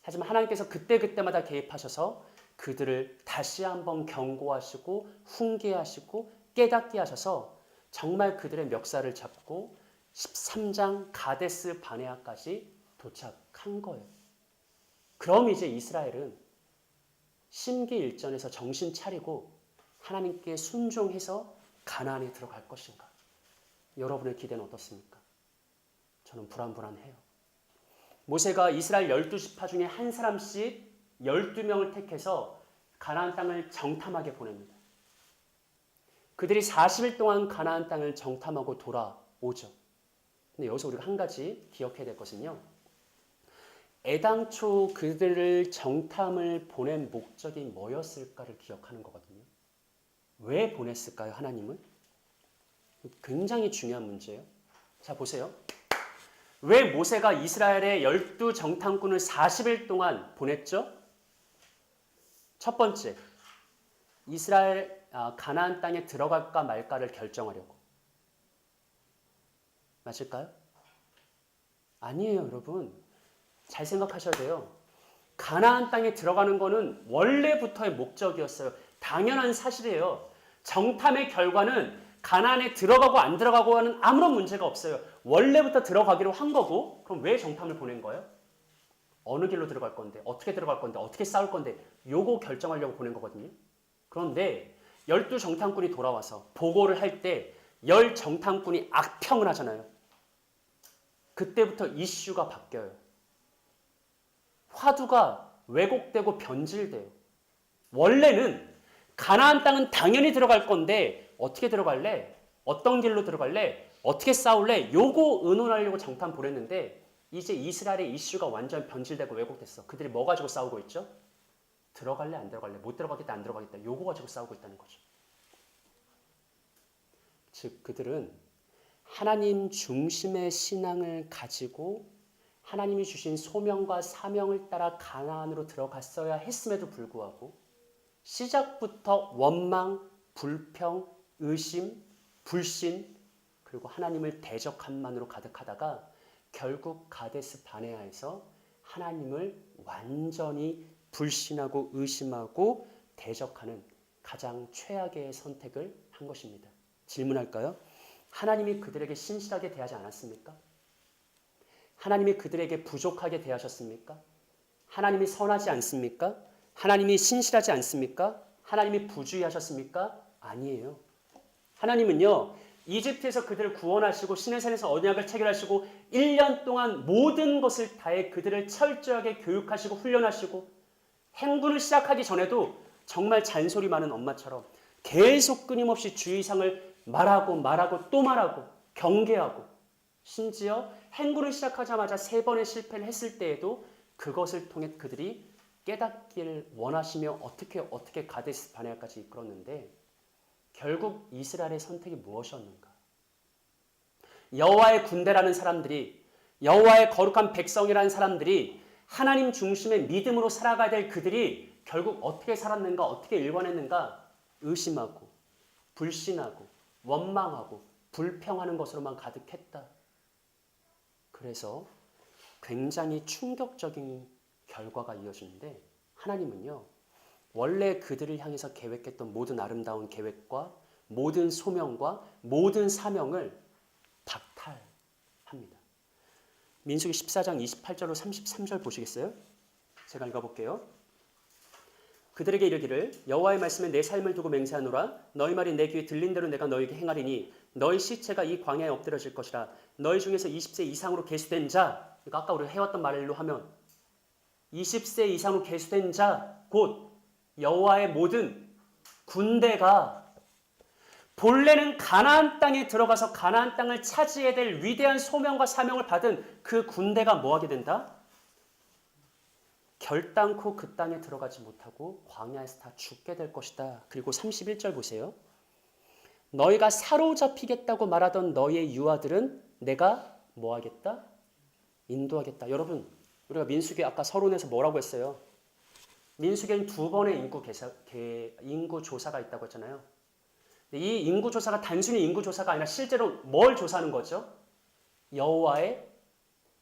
하지만 하나님께서 그때그때마다 개입하셔서 그들을 다시 한번 경고하시고 훈계하시고 깨닫게 하셔서 정말 그들의 멱살을 잡고 13장 가데스 바네아까지 도착한 거예요. 그럼 이제 이스라엘은 심기일전에서 정신 차리고 하나님께 순종해서 가나안에 들어갈 것인가? 여러분의 기대는 어떻습니까? 저는 불안불안해요. 모세가 이스라엘 12지파 중에 한 사람씩 12명을 택해서 가나안 땅을 정탐하게 보냅니다. 그들이 40일 동안 가나안 땅을 정탐하고 돌아오죠. 근데 여기서 우리가 한 가지 기억해야 될 것은요. 애당초 그들을 정탐을 보낸 목적이 뭐였을까를 기억하는 거거든요. 왜 보냈을까요, 하나님은? 굉장히 중요한 문제예요. 자, 보세요. 왜 모세가 이스라엘의 12정탐꾼을 40일 동안 보냈죠? 첫 번째, 이스라엘 가나안 땅에 들어갈까 말까를 결정하려고. 맞을까요? 아니에요, 여러분. 잘 생각하셔야 돼요. 가나안 땅에 들어가는 거는 원래부터의 목적이었어요. 당연한 사실이에요. 정탐의 결과는 가나안에 들어가고 안 들어가고 하는 아무런 문제가 없어요. 원래부터 들어가기로 한 거고, 그럼 왜 정탐을 보낸 거예요? 어느 길로 들어갈 건데, 어떻게 들어갈 건데, 어떻게 싸울 건데, 요거 결정하려고 보낸 거거든요. 그런데 12 정탐꾼이 돌아와서 보고를 할 때 10 정탐꾼이 악평을 하잖아요. 그때부터 이슈가 바뀌어요. 화두가 왜곡되고 변질돼요. 원래는 가나안 땅은 당연히 들어갈 건데 어떻게 들어갈래? 어떤 길로 들어갈래? 어떻게 싸울래? 요거 의논하려고 정탐 보냈는데 이제 이스라엘의 이슈가 완전 변질되고 왜곡됐어. 그들이 뭐 가지고 싸우고 있죠? 들어갈래 안 들어갈래? 못 들어가겠다 안 들어가겠다. 요거 가지고 싸우고 있다는 거죠. 즉 그들은 하나님 중심의 신앙을 가지고 하나님이 주신 소명과 사명을 따라 가나안으로 들어갔어야 했음에도 불구하고 시작부터 원망, 불평, 의심, 불신 그리고 하나님을 대적함만으로 가득하다가 결국 가데스 바네아에서 하나님을 완전히 불신하고 의심하고 대적하는 가장 최악의 선택을 한 것입니다. 질문할까요? 하나님이 그들에게 신실하게 대하지 않았습니까? 하나님이 그들에게 부족하게 대하셨습니까? 하나님이 선하지 않습니까? 하나님이 신실하지 않습니까? 하나님이 부주의하셨습니까? 아니에요. 하나님은요, 이집트에서 그들을 구원하시고 시내산에서 언약을 체결하시고 1년 동안 모든 것을 다해 그들을 철저하게 교육하시고 훈련하시고 행군을 시작하기 전에도 정말 잔소리 많은 엄마처럼 계속 끊임없이 주의사항을 말하고 또 말하고 경계하고 심지어 행군을 시작하자마자 3번의 실패를 했을 때에도 그것을 통해 그들이 깨닫기를 원하시며 어떻게 가데스 바네아까지 이끌었는데 결국 이스라엘의 선택이 무엇이었는가? 여호와의 군대라는 사람들이 여호와의 거룩한 백성이라는 사람들이 하나님 중심의 믿음으로 살아가야 될 그들이 결국 어떻게 살았는가? 어떻게 일관했는가? 의심하고 불신하고 원망하고 불평하는 것으로만 가득했다. 그래서 굉장히 충격적인 결과가 이어지는데 하나님은요. 원래 그들을 향해서 계획했던 모든 아름다운 계획과 모든 소명과 모든 사명을 박탈합니다. 민수기 14장 28절로 33절 보시겠어요? 제가 읽어볼게요. 그들에게 이르기를 여호와의 말씀에 내 삶을 두고 맹세하노라. 너희 말이 내 귀에 들린 대로 내가 너희에게 행하리니 너희 시체가 이 광야에 엎드려질 것이라. 너희 중에서 20세 이상으로 계수된 자, 그러니까 아까 우리가 해왔던 말로 하면 20세 이상으로 계수된 자, 곧 여호와의 모든 군대가 본래는 가나안 땅에 들어가서 가나안 땅을 차지해야 될 위대한 소명과 사명을 받은 그 군대가 뭐하게 된다? 결단코 그 땅에 들어가지 못하고 광야에서 다 죽게 될 것이다. 그리고 31절 보세요. 너희가 사로잡히겠다고 말하던 너희의 유아들은 내가 뭐하겠다? 인도하겠다. 여러분, 우리가 민수기 아까 서론에서 뭐라고 했어요? 민수기에는 2번의 인구 조사가 있다고 했잖아요. 이 인구 조사가 단순히 인구 조사가 아니라 실제로 뭘 조사하는 거죠? 여호와의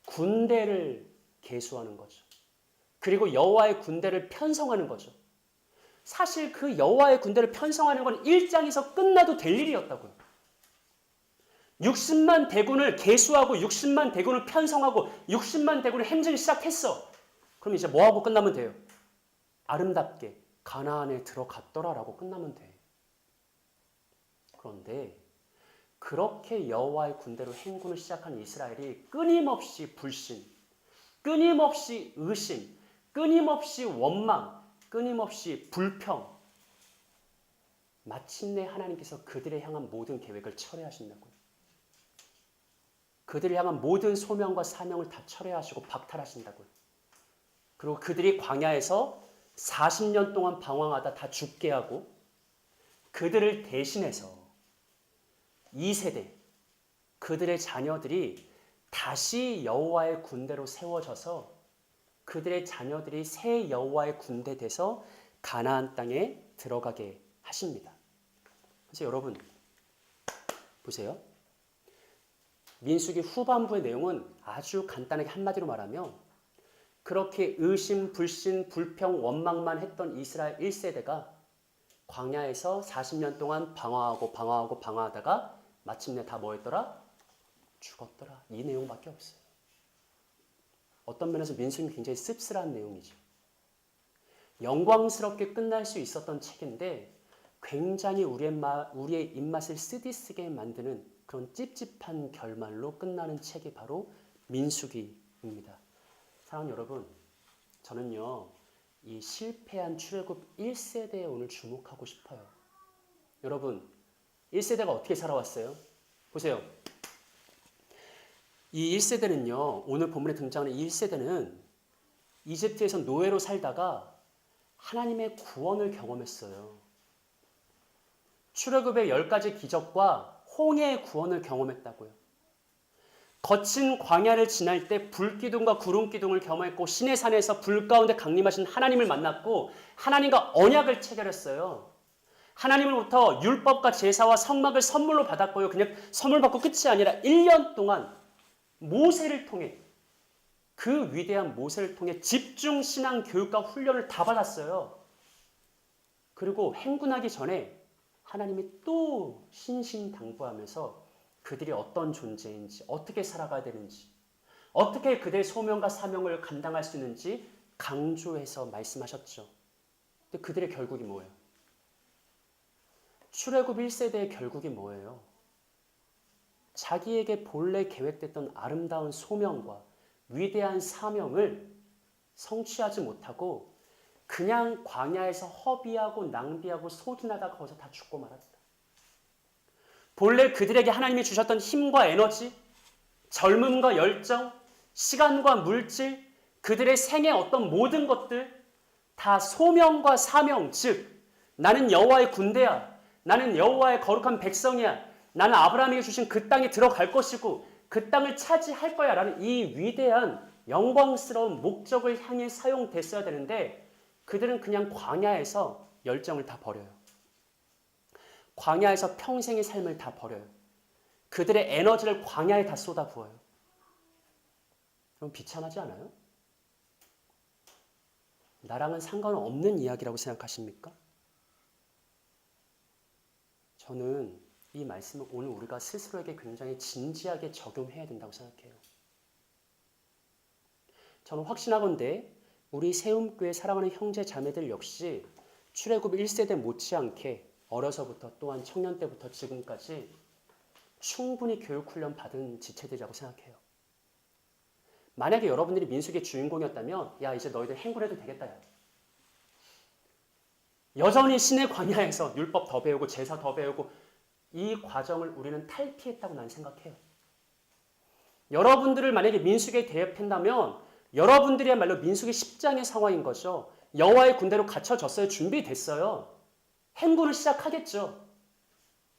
군대를 계수하는 거죠. 그리고 여호와의 군대를 편성하는 거죠. 사실 그 여호와의 군대를 편성하는 건 1장에서 끝나도 될 일이었다고요. 60만 대군을 계수하고 60만 대군을 편성하고 60만 대군을 행진을 시작했어. 그럼 이제 뭐하고 끝나면 돼요? 아름답게 가나안에 들어갔더라라고 끝나면 돼. 그런데 그렇게 여호와의 군대로 행군을 시작한 이스라엘이 끊임없이 불신, 끊임없이 의심, 끊임없이 원망, 끊임없이 불평, 마침내 하나님께서 그들을 향한 모든 계획을 철회하신다고요. 그들을 향한 모든 소명과 사명을 다 철회하시고 박탈하신다고요. 그리고 그들이 광야에서 40년 동안 방황하다 다 죽게 하고 그들을 대신해서 2세대, 그들의 자녀들이 다시 여호와의 군대로 세워져서 그들의 자녀들이 새 여호와의 군대 돼서 가나안 땅에 들어가게 하십니다. 그래서 여러분 보세요. 민수기 후반부의 내용은 아주 간단하게 한마디로 말하면 그렇게 의심, 불신, 불평, 원망만 했던 이스라엘 1세대가 광야에서 40년 동안 방황하다가 마침내 다 뭐였더라? 죽었더라. 이 내용밖에 없어요. 어떤 면에서 민수는 굉장히 씁쓸한 내용이죠. 영광스럽게 끝날 수 있었던 책인데 굉장히 우리의 입맛을 쓰디쓰게 만드는 그런 찝찝한 결말로 끝나는 책이 바로 민수기입니다. 사랑하는 여러분, 저는요 이 실패한 출애굽 1세대에 오늘 주목하고 싶어요. 여러분, 1세대가 어떻게 살아왔어요? 보세요. 이 1세대는요, 오늘 본문에 등장하는 이 1세대는 이집트에서 노예로 살다가 하나님의 구원을 경험했어요. 출애굽의 10가지 기적과 홍해의 구원을 경험했다고요. 거친 광야를 지날 때 불기둥과 구름기둥을 경험했고 시내산에서 불 가운데 강림하신 하나님을 만났고 하나님과 언약을 체결했어요. 하나님으로부터 율법과 제사와 성막을 선물로 받았고요. 그냥 선물 받고 끝이 아니라 1년 동안 모세를 통해 그 위대한 모세를 통해 집중 신앙 교육과 훈련을 다 받았어요. 그리고 행군하기 전에 하나님이 또 신신당부하면서 그들이 어떤 존재인지, 어떻게 살아가야 되는지, 어떻게 그들의 소명과 사명을 감당할 수 있는지 강조해서 말씀하셨죠. 근데 그들의 결국이 뭐예요? 출애굽 1세대의 결국이 뭐예요? 자기에게 본래 계획됐던 아름다운 소명과 위대한 사명을 성취하지 못하고 그냥 광야에서 허비하고 낭비하고 소진하다가 거기서 다 죽고 말았다. 본래 그들에게 하나님이 주셨던 힘과 에너지, 젊음과 열정, 시간과 물질, 그들의 생의 어떤 모든 것들 다 소명과 사명, 즉 나는 여호와의 군대야, 나는 여호와의 거룩한 백성이야, 나는 아브라함에게 주신 그 땅에 들어갈 것이고 그 땅을 차지할 거야 라는 이 위대한 영광스러운 목적을 향해 사용됐어야 되는데 그들은 그냥 광야에서 열정을 다 버려요. 광야에서 평생의 삶을 다 버려요. 그들의 에너지를 광야에 다 쏟아부어요. 그럼 비참하지 않아요? 나랑은 상관없는 이야기라고 생각하십니까? 저는 이 말씀을 오늘 우리가 스스로에게 굉장히 진지하게 적용해야 된다고 생각해요. 저는 확신하건대 우리 세움교회 사랑하는 형제 자매들 역시 출애굽 1세대 못지않게 어려서부터 또한 청년 때부터 지금까지 충분히 교육훈련 받은 지체들이라고 생각해요. 만약에 여러분들이 민수기의 주인공이었다면 야 이제 너희들 행군해도 되겠다. 야. 여전히 신의 광야에서 율법 더 배우고 제사 더 배우고 이 과정을 우리는 탈피했다고 난 생각해요. 여러분들을 만약에 민수기에 대입한다면 여러분들이야말로 민수기 10장의 상황인 거죠. 여호와의 군대로 갖춰졌어요. 준비됐어요. 행군을 시작하겠죠.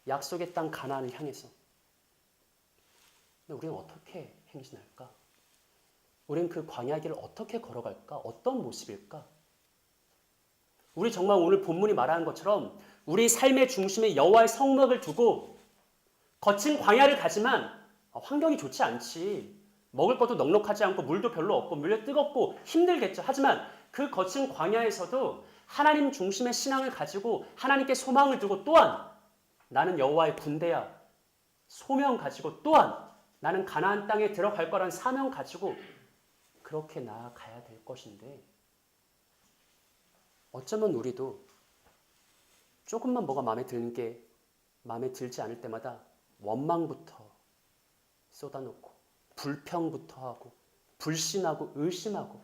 약속의 땅 가나안을 향해서. 근데 우리는 어떻게 행진할까? 우리는 그 광야 길을 어떻게 걸어갈까? 어떤 모습일까? 우리 정말 오늘 본문이 말하는 것처럼 우리 삶의 중심에 여호와의 성막을 두고 거친 광야를 가지만 환경이 좋지 않지. 먹을 것도 넉넉하지 않고 물도 별로 없고 물도 뜨겁고 힘들겠죠. 하지만 그 거친 광야에서도 하나님 중심의 신앙을 가지고 하나님께 소망을 두고 또한 나는 여호와의 군대야. 소명 가지고 또한 나는 가나안 땅에 들어갈 거라는 사명 가지고 그렇게 나아가야 될 것인데 어쩌면 우리도 조금만 뭐가 마음에 들지 않을 때마다 원망부터 쏟아놓고 불평부터 하고 불신하고 의심하고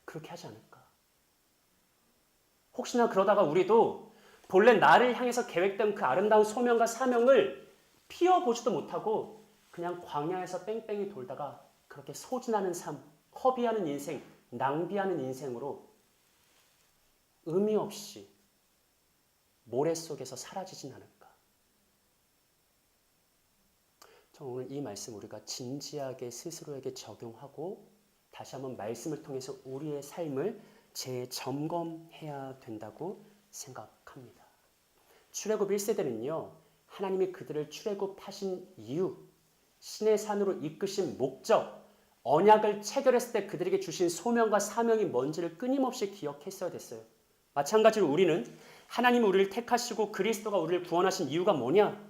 그렇게 하지 않을까? 혹시나 그러다가 우리도 본래 나를 향해서 계획된 그 아름다운 소명과 사명을 피워보지도 못하고 그냥 광야에서 뺑뺑이 돌다가 그렇게 소진하는 삶, 허비하는 인생, 낭비하는 인생으로 의미 없이 모래 속에서 사라지진 않을까? 저는 오늘 이 말씀 우리가 진지하게 스스로에게 적용하고 다시 한번 말씀을 통해서 우리의 삶을 재점검해야 된다고 생각합니다. 출애굽 1세대는요. 하나님이 그들을 출애굽하신 이유, 신의 산으로 이끄신 목적, 언약을 체결했을 때 그들에게 주신 소명과 사명이 뭔지를 끊임없이 기억했어야 됐어요. 마찬가지로 우리는 하나님이 우리를 택하시고 그리스도가 우리를 구원하신 이유가 뭐냐?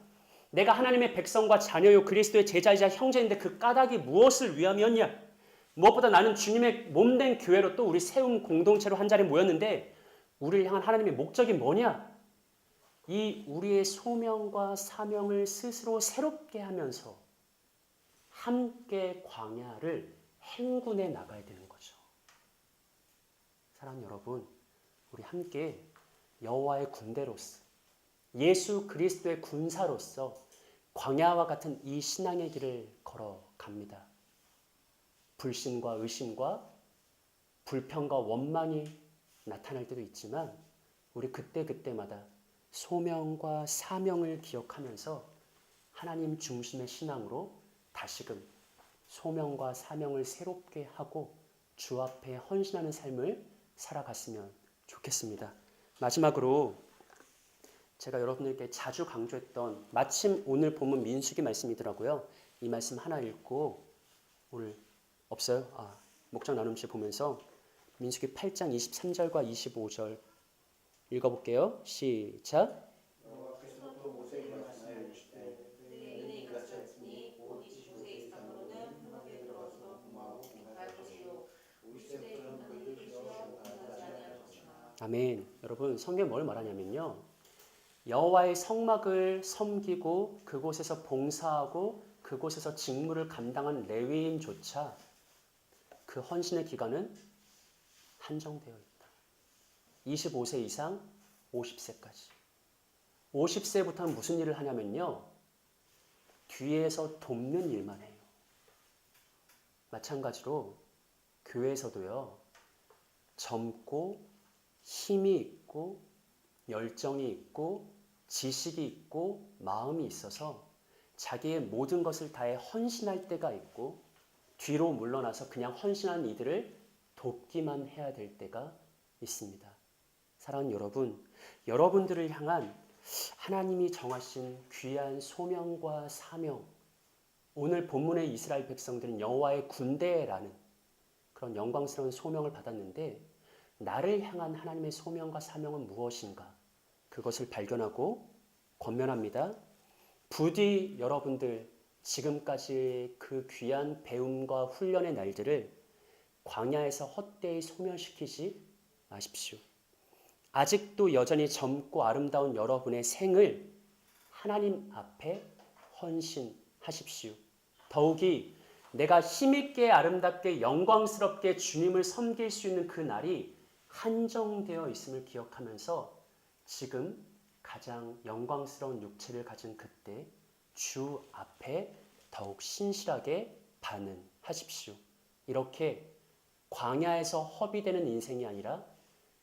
내가 하나님의 백성과 자녀요 그리스도의 제자이자 형제인데 그 까닭이 무엇을 위함이었냐? 무엇보다 나는 주님의 몸된 교회로 또 우리 세움 공동체로 한 자리에 모였는데 우리를 향한 하나님의 목적이 뭐냐? 이 우리의 소명과 사명을 스스로 새롭게 하면서 함께 광야를 행군해 나가야 되는 거죠. 사랑하는 여러분, 우리 함께 여호와의 군대로서 예수 그리스도의 군사로서 광야와 같은 이 신앙의 길을 걸어갑니다. 불신과 의심과 불평과 원망이 나타날 때도 있지만 우리 그때그때마다 소명과 사명을 기억하면서 하나님 중심의 신앙으로 다시금 소명과 사명을 새롭게 하고 주 앞에 헌신하는 삶을 살아갔으면 좋겠습니다. 마지막으로 제가 여러분들께 자주 강조했던 마침 오늘 본문 민수기 말씀이더라고요. 이 말씀 하나 읽고 오늘 없어요? 목장 나눔시 보면서 민수기 8장 23절과 25절 읽어볼게요. 시작. 여호와께서 또 모세에게 말씀하여 주시되 내 은혜가 같지 않으니 곧 이집트의 이상으로는 흑암에 들어가서 공모하고 공갈할 것이요 50세부터는 그의 기업을 공갈하지 아니할 것이나. 아멘. 여러분 성경에 뭘 말하냐면요. 여호와의 성막을 섬기고 그곳에서 봉사하고 그곳에서 직무를 감당한 레위인조차 그 헌신의 기간은 한정되어 있다. 25세 이상 50세까지. 50세부터는 무슨 일을 하냐면요. 뒤에서 돕는 일만 해요. 마찬가지로 교회에서도요. 젊고 힘이 있고 열정이 있고 지식이 있고 마음이 있어서 자기의 모든 것을 다해 헌신할 때가 있고 뒤로 물러나서 그냥 헌신한 이들을 돕기만 해야 될 때가 있습니다. 사랑하는 여러분, 여러분들을 향한 하나님이 정하신 귀한 소명과 사명, 오늘 본문의 이스라엘 백성들은 여호와의 군대라는 그런 영광스러운 소명을 받았는데 나를 향한 하나님의 소명과 사명은 무엇인가? 그것을 발견하고 권면합니다. 부디 여러분들 지금까지 그 귀한 배움과 훈련의 날들을 광야에서 헛되이 소멸시키지 마십시오. 아직도 여전히 젊고 아름다운 여러분의 생을 하나님 앞에 헌신하십시오. 더욱이 내가 힘있게 아름답게 영광스럽게 주님을 섬길 수 있는 그 날이 한정되어 있음을 기억하면서 지금 가장 영광스러운 육체를 가진 그때 주 앞에 더욱 신실하게 반응하십시오. 이렇게 광야에서 허비되는 인생이 아니라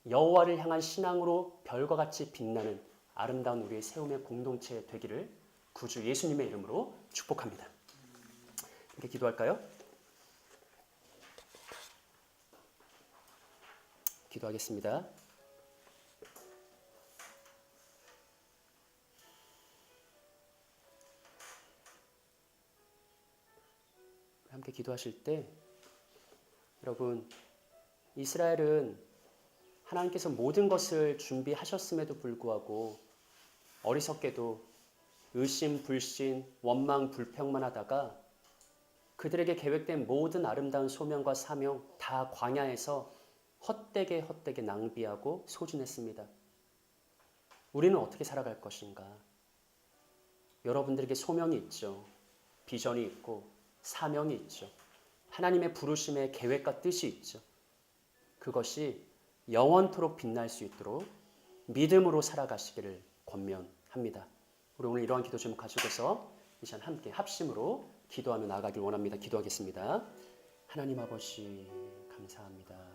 여호와를 향한 신앙으로 별과 같이 빛나는 아름다운 우리의 세움의 공동체 되기를 구주 예수님의 이름으로 축복합니다. 이렇게 기도할까요? 기도하겠습니다. 함께 기도하실 때 여러분 이스라엘은 하나님께서 모든 것을 준비하셨음에도 불구하고 어리석게도 의심, 불신, 원망, 불평만 하다가 그들에게 계획된 모든 아름다운 소명과 사명 다 광야에서 헛되게 낭비하고 소진했습니다. 우리는 어떻게 살아갈 것인가? 여러분들에게 소명이 있죠. 비전이 있고 사명이 있죠. 하나님의 부르심의 계획과 뜻이 있죠. 그것이 영원토록 빛날 수 있도록 믿음으로 살아가시기를 권면합니다. 우리 오늘 이러한 기도 제목 가지고서 이 시간 함께 합심으로 기도하며 나아가길 원합니다. 기도하겠습니다. 하나님 아버지 감사합니다.